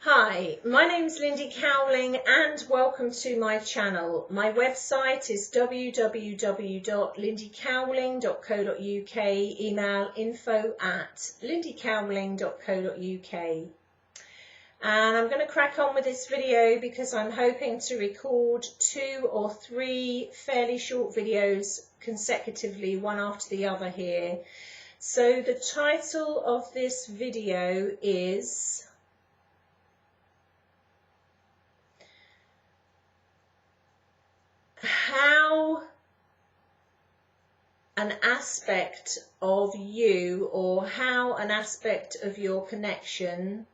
Hi, my name's Lindy Cowling and welcome to my channel. My website is www.lindycowling.co.uk, email info@lindycowling.co.uk. And I'm going to crack on with this video because I'm hoping to record 2 or 3 fairly short videos consecutively, one after the other here. So the title of this video is how an aspect of you or how an aspect of your connection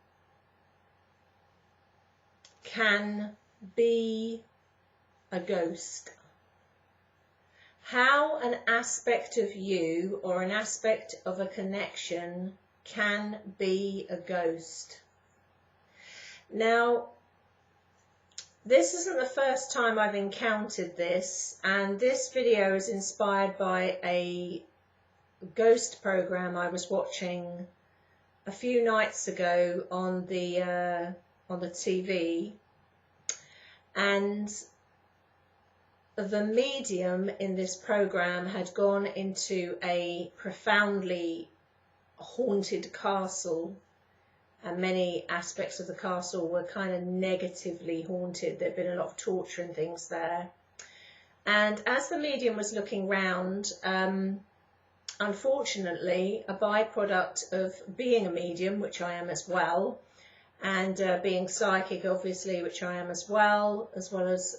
can be a ghost. How an aspect of you or an aspect of a connection can be a ghost. Now, this isn't the first time I've encountered this, and this video is inspired by a ghost program I was watching a few nights ago on the TV, and the medium in this program had gone into a profoundly haunted castle. And many aspects of the castle were kind of negatively haunted. There'd been a lot of torture and things there. And as the medium was looking round, unfortunately, a byproduct of being a medium, which I am as well, and being psychic, obviously, which I am as well as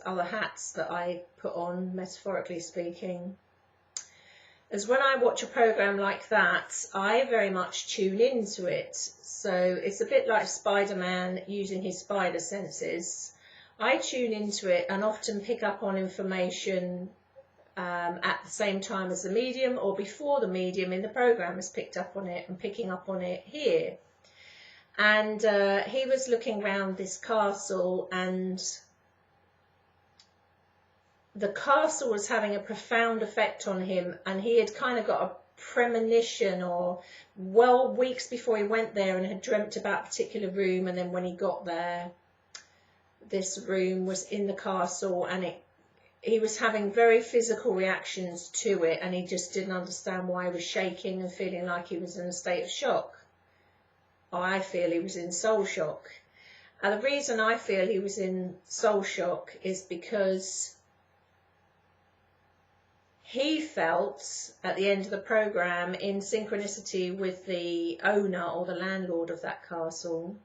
other hats that I put on, metaphorically speaking, is when I watch a program like that, I very much tune into it. So it's a bit like Spider-Man using his spider senses. I tune into it and often pick up on information at the same time as the medium or before the medium in the program has picked up on it and picking up on it here. And he was looking around this castle, and the castle was having a profound effect on him, and he had kind of got a premonition, or well, weeks before he went there, and had dreamt about a particular room, and then when he got there, this room was in the castle, and he was having very physical reactions to it, and he just didn't understand why he was shaking and feeling like he was in a state of shock. I feel he was in soul shock. And the reason I feel he was in soul shock is because he felt at the end of the program, in synchronicity with the owner or the landlord of that castle,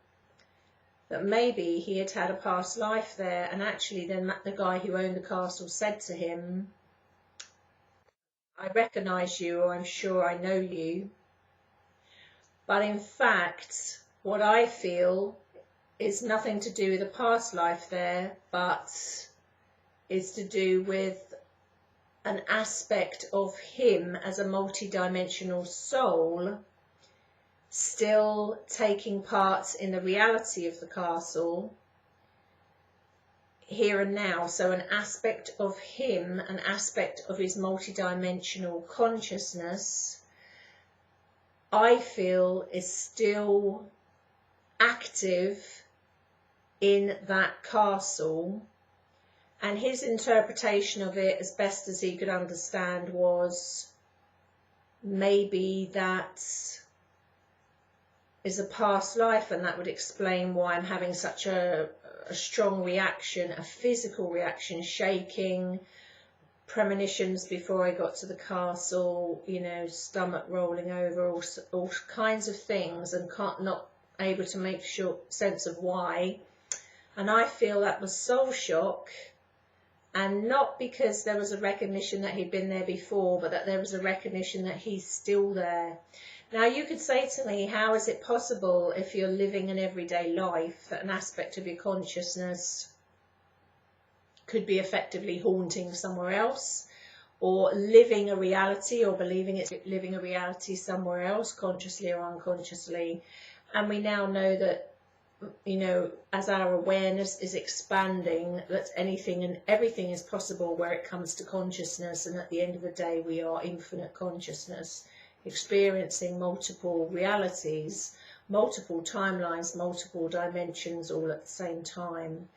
that maybe he had had a past life there, and actually then the guy who owned the castle said to him, "I recognise you, or I'm sure I know you." But in fact, what I feel is nothing to do with a past life there, but is to do with an aspect of him as a multi-dimensional soul still taking part in the reality of the castle here and now. So an aspect of him, an aspect of his multi-dimensional consciousness, I feel is still active in that castle. And his interpretation of it, as best as he could understand, was maybe that is a past life, and that would explain why I'm having such a strong reaction, a physical reaction, shaking, premonitions before I got to the castle, you know, stomach rolling over, all kinds of things, and not able to make sense of why. And I feel that was soul shock. And not because there was a recognition that he'd been there before, but that there was a recognition that he's still there. Now, you could say to me, how is it possible, if you're living an everyday life, that an aspect of your consciousness could be effectively haunting somewhere else, or living a reality, or believing it's living a reality somewhere else, consciously or unconsciously? And we now know that, you know, as our awareness is expanding, that anything and everything is possible where it comes to consciousness, and at the end of the day we are infinite consciousness experiencing multiple realities, multiple timelines, multiple dimensions all at the same time.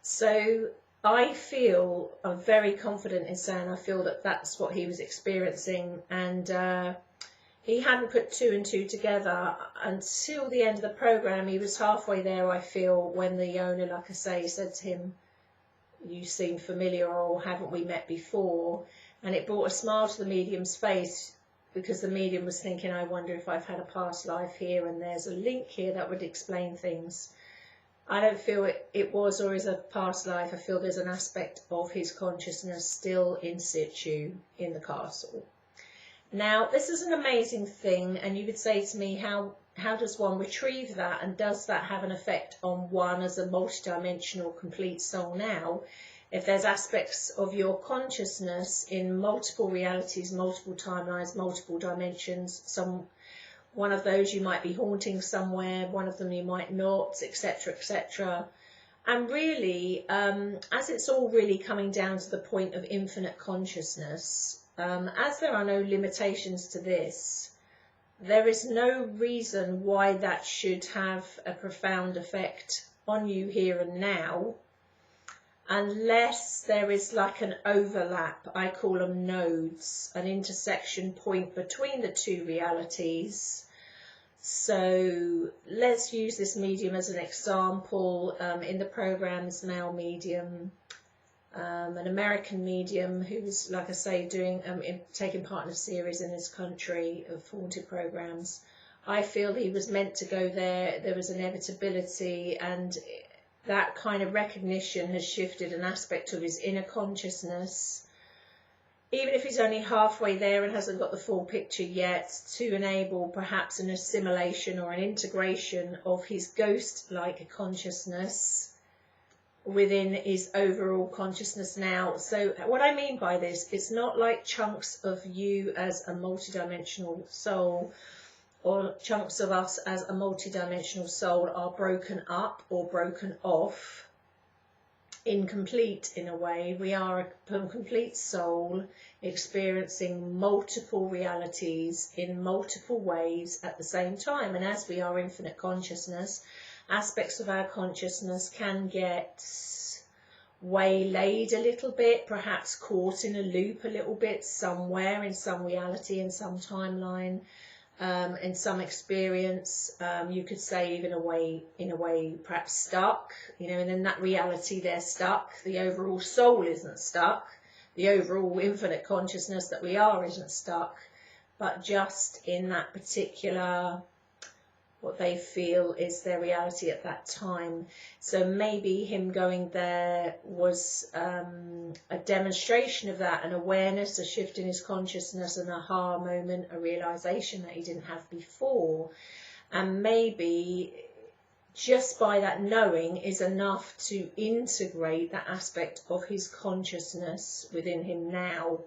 So I'm very confident in saying I feel that that's what he was experiencing, and he hadn't put two and two together until the end of the program. He was halfway there, I feel, when the owner, like I say, said to him, "You seem familiar," or "Haven't we met before?" And it brought a smile to the medium's face, because the medium was thinking, "I wonder if I've had a past life here, and there's a link here that would explain things." I don't feel it was or is a past life. I feel there's an aspect of his consciousness still in situ in the castle. Now, this is an amazing thing, and you would say to me, how does one retrieve that, and does that have an effect on one as a multidimensional complete soul now? If there's aspects of your consciousness in multiple realities, multiple timelines, multiple dimensions, one of those you might be haunting somewhere, one of them you might not, etc., etc. And really, as it's all really coming down to the point of infinite consciousness, as there are no limitations to this, there is no reason why that should have a profound effect on you here and now, unless there is like an overlap. I call them nodes, an intersection point between the two realities. So let's use this medium as an example. In the program is male medium, an American medium who's, like I say, taking part in a series in this country of haunted programs. I feel he was meant to go there. There was inevitability, and that kind of recognition has shifted an aspect of his inner consciousness, even if he's only halfway there and hasn't got the full picture yet, to enable perhaps an assimilation or an integration of his ghost-like consciousness within his overall consciousness now. So what I mean by this, it's not like chunks of you as a multidimensional soul, or chunks of us as a multidimensional soul are broken up or broken off, incomplete in a way. We are a complete soul experiencing multiple realities in multiple ways at the same time. And as we are infinite consciousness, aspects of our consciousness can get waylaid a little bit, perhaps caught in a loop a little bit somewhere, in some reality, in some timeline, in some experience. You could say even in a way perhaps stuck, and in that reality they're stuck. The overall soul isn't stuck, the overall infinite consciousness that we are isn't stuck, but just in that particular, what they feel is their reality at that time. So maybe him going there was a demonstration of that, an awareness, a shift in his consciousness, an aha moment, a realization that he didn't have before. And maybe just by that knowing is enough to integrate that aspect of his consciousness within him now.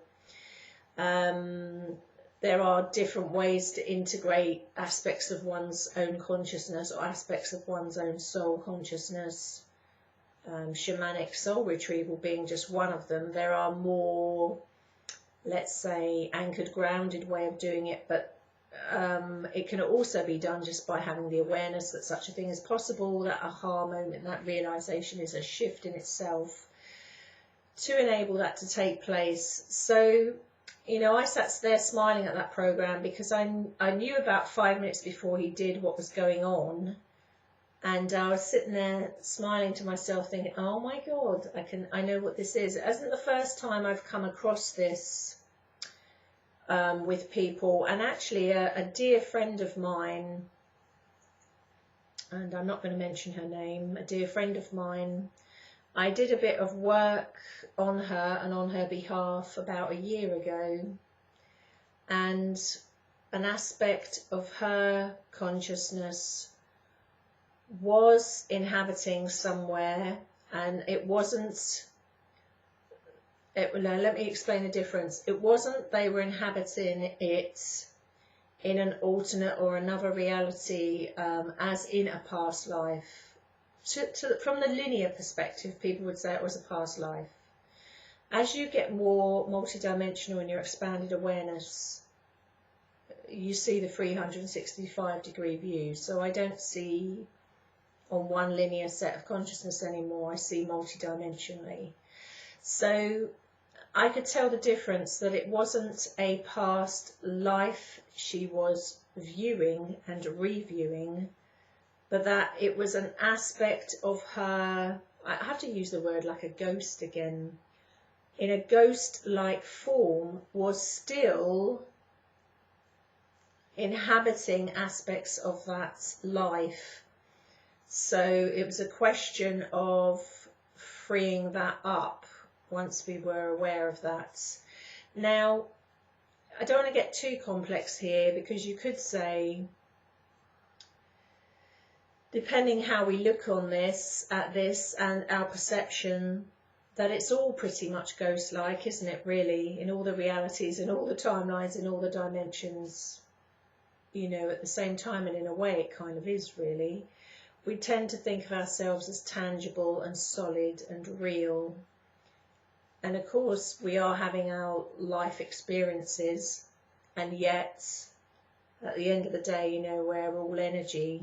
There are different ways to integrate aspects of one's own consciousness or aspects of one's own soul consciousness. Shamanic soul retrieval being just one of them. There are more, let's say, anchored, grounded way of doing it, but it can also be done just by having the awareness that such a thing is possible, that aha moment, that realization is a shift in itself to enable that to take place. So, I sat there smiling at that program because I knew about 5 minutes before he did what was going on, and I was sitting there smiling to myself thinking, oh my God, I know what this is. It isn't the first time I've come across this with people, and actually a dear friend of mine, and I'm not going to mention her name, a dear friend of mine, I did a bit of work on her and on her behalf about a year ago, and an aspect of her consciousness was inhabiting somewhere, and it wasn't, let me explain the difference. It wasn't they were inhabiting it in an alternate or another reality, as in a past life. From the linear perspective, people would say it was a past life. As you get more multidimensional in your expanded awareness, you see the 365-degree view. So I don't see on one linear set of consciousness anymore, I see multidimensionally. So I could tell the difference, that it wasn't a past life she was viewing and reviewing, but that it was an aspect of her, I have to use the word like a ghost again, in a ghost-like form, was still inhabiting aspects of that life. So it was a question of freeing that up once we were aware of that. Now, I don't want to get too complex here, because you could say, depending how we look on this, at this and our perception, that it's all pretty much ghost-like, isn't it, really, in all the realities, in all the timelines, in all the dimensions, you know, at the same time, and in a way it kind of is, really. We tend to think of ourselves as tangible and solid and real. And of course, we are having our life experiences, and yet, at the end of the day, you know, we're all energy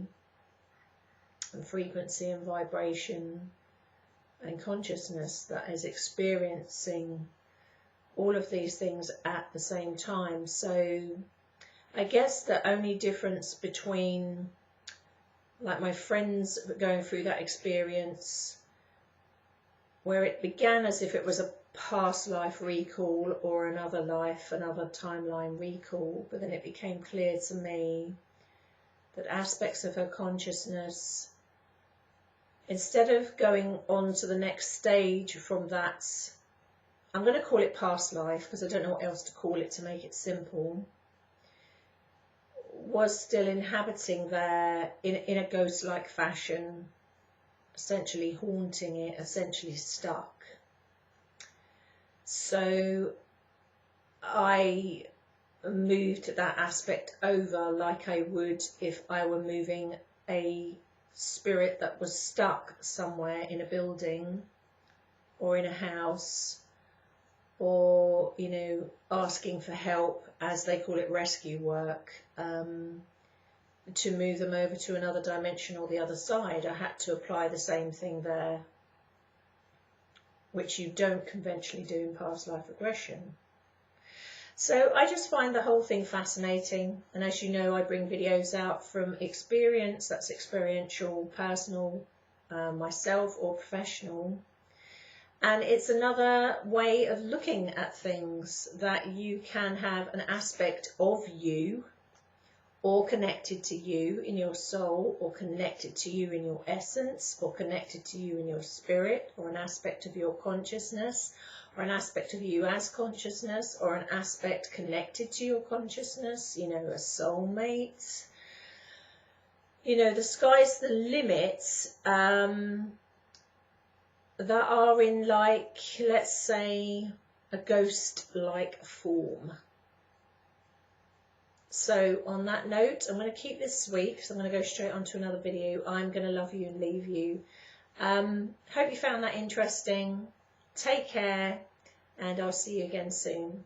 and frequency and vibration and consciousness that is experiencing all of these things at the same time. So I guess the only difference between, like, my friends going through that experience, where it began as if it was a past life recall or another life, another timeline recall, but then it became clear to me that aspects of her consciousness, instead of going on to the next stage from that, I'm going to call it past life because I don't know what else to call it to make it simple, was still inhabiting there in a ghost-like fashion, essentially haunting it, essentially stuck. So I moved that aspect over like I would if I were moving a spirit that was stuck somewhere in a building or in a house, or, you know, asking for help, as they call it, rescue work, to move them over to another dimension or the other side. I had to apply the same thing there, which you don't conventionally do in past life regression. So I just find the whole thing fascinating, and as you know, I bring videos out from experience, that's experiential, personal, myself, or professional, and it's another way of looking at things, that you can have an aspect of you, or connected to you in your soul, or connected to you in your essence, or connected to you in your spirit, or an aspect of your consciousness, or an aspect of you as consciousness, or an aspect connected to your consciousness, you know, a soulmate. You know, the sky's the limit, that are in, like, let's say, a ghost-like form. So on that note, I'm going to keep this sweet because I'm going to go straight on to another video. I'm going to love you and leave you. Hope you found that interesting. Take care, and I'll see you again soon.